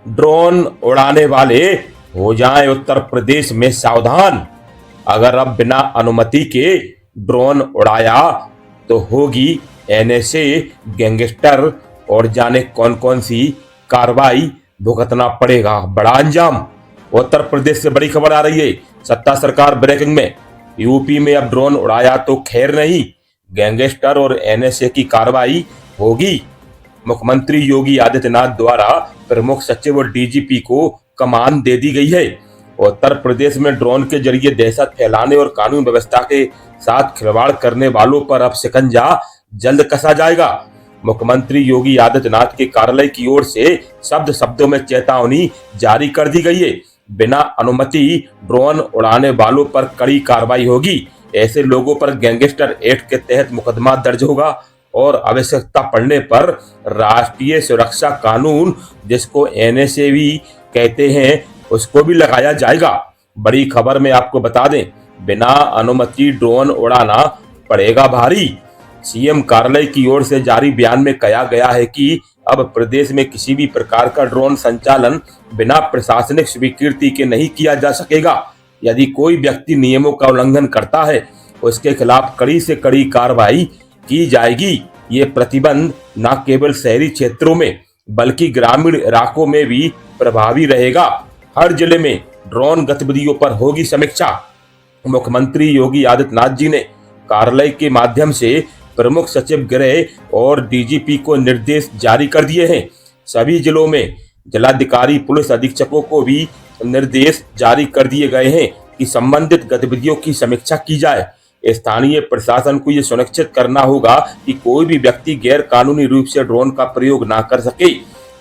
Drone उड़ाने वाले हो जाएं उत्तर प्रदेश में सावधान। अगर अब बिना अनुमति के ड्रोन उड़ाया तो होगी एनएसए, गैंगस्टर और जाने कौन कौन सी कार्रवाई भुगतना पड़ेगा बड़ा अंजाम। उत्तर प्रदेश से बड़ी खबर आ रही है, सत्ता सरकार ब्रेकिंग में। यूपी में अब ड्रोन उड़ाया तो खैर नहीं, गैंगस्टर और एनएसए की कार्रवाई होगी। मुख्यमंत्री योगी आदित्यनाथ द्वारा प्रमुख सचिव और डीजीपी को कमान दे दी गई है। उत्तर प्रदेश में ड्रोन के जरिए दहशत फैलाने और कानून व्यवस्था के साथ खिलवाड़ करने वालों पर अब शिकंजा जल्द कसा जाएगा। मुख्यमंत्री योगी आदित्यनाथ के कार्यालय की ओर से शब्दों में चेतावनी जारी कर दी गई है। बिना अनुमति ड्रोन उड़ाने वालों पर कड़ी कार्रवाई होगी। ऐसे लोगों पर गैंगस्टर एक्ट के तहत मुकदमा दर्ज होगा और आवश्यकता पड़ने पर राष्ट्रीय सुरक्षा कानून, जिसको एनएसए भी कहते हैं, उसको भी लगाया जाएगा। बड़ी खबर में आपको बता दें, बिना अनुमति ड्रोन उड़ाना पड़ेगा भारी। सीएम कार्यालय की ओर से जारी बयान में कहा गया है कि अब प्रदेश में किसी भी प्रकार का ड्रोन संचालन बिना प्रशासनिक स्वीकृति के नहीं किया जा सकेगा। यदि कोई व्यक्ति नियमों का उल्लंघन करता है, उसके खिलाफ कड़ी से कड़ी कार्रवाई की जाएगी। ये प्रतिबंध न केवल शहरी क्षेत्रों में बल्कि ग्रामीण इलाकों में भी प्रभावी रहेगा। हर जिले में ड्रोन गतिविधियों पर होगी समीक्षा। मुख्यमंत्री योगी आदित्यनाथ जी ने कार्यालय के माध्यम से प्रमुख सचिव गृह और डीजीपी को निर्देश जारी कर दिए हैं। सभी जिलों में जिलाधिकारी, पुलिस अधीक्षकों को भी निर्देश जारी कर दिए गए हैं कि संबंधित गतिविधियों की समीक्षा की जाए। स्थानीय प्रशासन को यह सुनिश्चित करना होगा कि कोई भी व्यक्ति गैर कानूनी रूप से ड्रोन का प्रयोग न कर सके।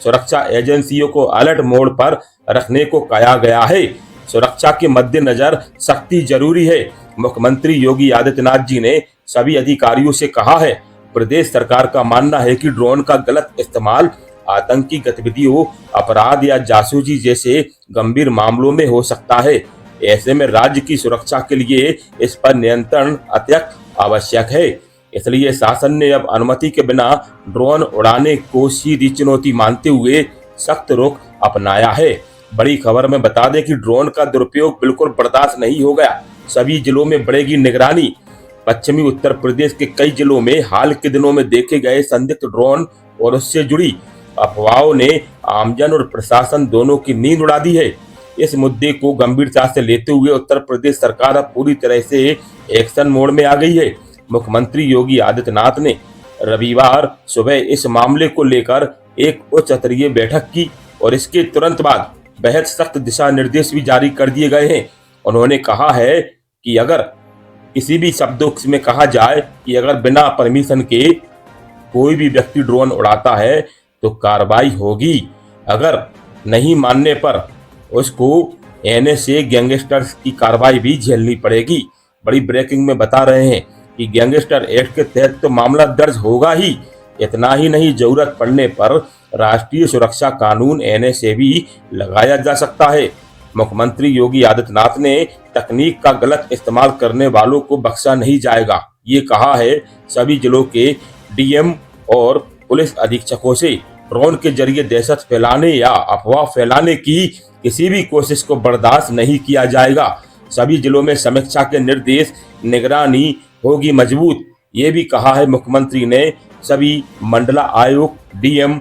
सुरक्षा एजेंसियों को अलर्ट मोड पर रखने को कहा गया है। सुरक्षा के मद्देनजर सख्ती जरूरी है। मुख्यमंत्री योगी आदित्यनाथ जी ने सभी अधिकारियों से कहा है, प्रदेश सरकार का मानना है कि ड्रोन का गलत इस्तेमाल आतंकी गतिविधियों, अपराध या जासूसी जैसे गंभीर मामलों में हो सकता है। ऐसे में राज्य की सुरक्षा के लिए इस पर नियंत्रण अत्यंत आवश्यक है। इसलिए शासन ने अब अनुमति के बिना ड्रोन उड़ाने को सीधी चुनौती मानते हुए सख्त रुख अपनाया है। बड़ी खबर में बता दें कि ड्रोन का दुरुपयोग बिल्कुल बर्दाश्त नहीं हो गया। सभी जिलों में बढ़ेगी निगरानी। पश्चिमी उत्तर प्रदेश के कई जिलों में हाल के दिनों में देखे गए संदिग्ध ड्रोन और उससे जुड़ी अफवाहों ने आमजन और प्रशासन दोनों की नींद उड़ा दी है। इस मुद्दे को गंभीरता से लेते हुए उत्तर प्रदेश सरकार अब पूरी तरह से एक्शन मोड में आ गई है। मुख्यमंत्री योगी आदित्यनाथ ने रविवार सुबह इस मामले को लेकर एक उच्च स्तरीय बैठक की और इसके तुरंत बाद बेहद सख्त दिशा निर्देश भी जारी कर दिए गए हैं। उन्होंने कहा है कि अगर किसी भी शब्दों में कहा जाए कि अगर बिना परमिशन के कोई भी व्यक्ति ड्रोन उड़ाता है तो कार्रवाई होगी। अगर नहीं मानने पर उसको एनएसए, गैंगस्टर्स की कार्रवाई भी झेलनी पड़ेगी। बड़ी ब्रेकिंग में बता रहे हैं कि गैंगस्टर एक्ट के तहत तो मामला दर्ज होगा ही। इतना ही नहीं, जरूरत पड़ने पर राष्ट्रीय सुरक्षा कानून एनएसए भी लगाया जा सकता है। मुख्यमंत्री योगी आदित्यनाथ ने तकनीक का गलत इस्तेमाल करने वालों को बख्शा नहीं जाएगा, ये कहा है। सभी जिलों के डीएम और पुलिस अधीक्षकों से ड्रोन के जरिए दहशत फैलाने या अफवाह फैलाने की किसी भी कोशिश को बर्दाश्त नहीं किया जाएगा। सभी जिलों में समीक्षा के निर्देश, निगरानी होगी मजबूत। ये भी कहा है मुख्यमंत्री ने। सभी मंडला आयुक्त, डीएम,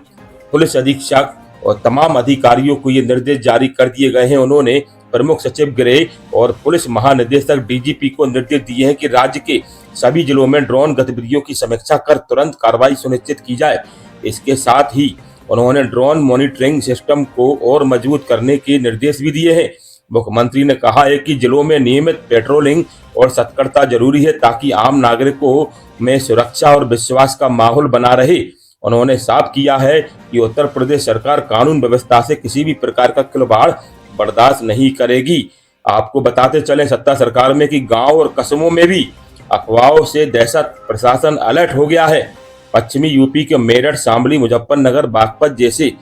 पुलिस अधीक्षक और तमाम अधिकारियों को ये निर्देश जारी कर दिए गए हैं। उन्होंने प्रमुख सचिव गृह और पुलिस महानिदेशक डीजीपी को निर्देश दिए हैं कि राज्य के सभी जिलों में ड्रोन गतिविधियों की समीक्षा कर तुरंत कार्रवाई सुनिश्चित की जाए। इसके साथ ही उन्होंने ड्रोन मॉनिटरिंग सिस्टम को और मजबूत करने के निर्देश भी दिए हैं। मुख्यमंत्री ने कहा है कि जिलों में नियमित पेट्रोलिंग और सतर्कता जरूरी है ताकि आम नागरिकों में सुरक्षा और विश्वास का माहौल बना रहे। उन्होंने साफ किया है कि उत्तर प्रदेश सरकार कानून व्यवस्था से किसी भी प्रकार का खिलवाड़ बर्दाश्त नहीं करेगी। आपको बताते चलें, सत्ता सरकार में कि गांव और कस्बों में भी अफवाहों से दहशत, प्रशासन अलर्ट हो गया है। पश्चिमी यूपी के मेरठ, शामली, मुजफ्फरनगर, बागपत जैसे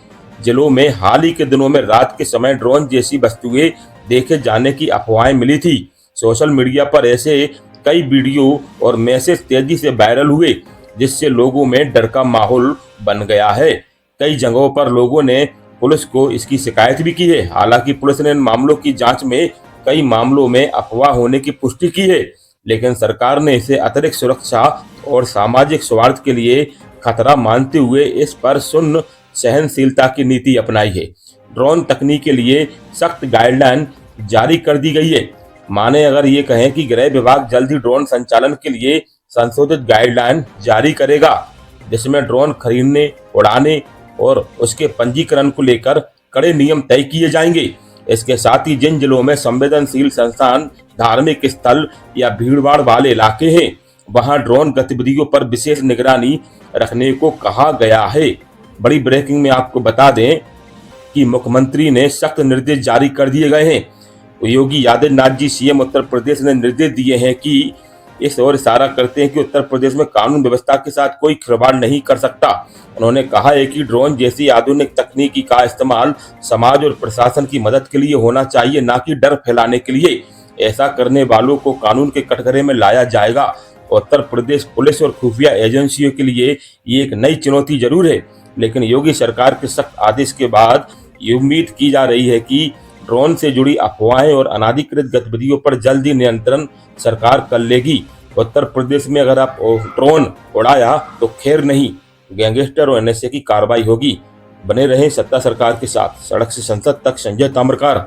जिलों में हाल ही के दिनों में रात के समय ड्रोन जैसी वस्तुएं देखे जाने की अफवाहें मिली थी। सोशल मीडिया पर ऐसे कई वीडियो और मैसेज तेजी से वायरल हुए, जिससे लोगों में डर का माहौल बन गया है। कई जगहों पर लोगों ने पुलिस को इसकी शिकायत भी की है। हालांकि पुलिस ने इन मामलों की जांच में कई मामलों में अफवाह होने की पुष्टि की है, लेकिन सरकार ने इसे अतिरिक्त सुरक्षा और सामाजिक स्वार्थ के लिए खतरा मानते हुए इस पर शून्य सहनशीलता की नीति अपनाई है। ड्रोन तकनीक के लिए सख्त गाइडलाइन जारी कर दी गई है। माने अगर ये कहें कि गृह विभाग जल्द ही ड्रोन संचालन के लिए संशोधित गाइडलाइन जारी करेगा, जिसमें ड्रोन खरीदने, उड़ाने और उसके पंजीकरण को लेकर कड़े नियम तय किए जाएंगे। इसके साथ ही जिन जिलों में संवेदनशील संस्थान, धार्मिक स्थल या भीड़भाड़ वाले इलाके हैं, वहां ड्रोन गतिविधियों पर विशेष निगरानी रखने को कहा गया है। बड़ी ब्रेकिंग में आपको बता दें कि मुख्यमंत्री ने सख्त निर्देश जारी कर दिए गए हैं। योगी आदित्यनाथ जी सीएम उत्तर प्रदेश ने निर्देश दिए हैं कि इस ओर इशारा करते हैं कि उत्तर प्रदेश में कानून व्यवस्था के साथ कोई खिलवाड़ नहीं कर सकता। उन्होंने कहा है कि ड्रोन जैसी आधुनिक तकनीकी का इस्तेमाल समाज और प्रशासन की मदद के लिए होना चाहिए, ना कि डर फैलाने के लिए। ऐसा करने वालों को कानून के कटघरे में लाया जाएगा। उत्तर प्रदेश पुलिस और खुफिया एजेंसियों के लिए ये एक नई चुनौती जरूर है, लेकिन योगी सरकार के सख्त आदेश के बाद ये उम्मीद की जा रही है कि ड्रोन से जुड़ी अफवाहें और अनाधिकृत गतिविधियों पर जल्दी नियंत्रण सरकार कर लेगी। उत्तर प्रदेश में अगर आप ड्रोन उड़ाया तो खैर नहीं, गैंगस्टर और एनएसए की कार्रवाई होगी। बने रहें सत्ता सरकार के साथ। सड़क से संसद तक, संजय ताम्रकार।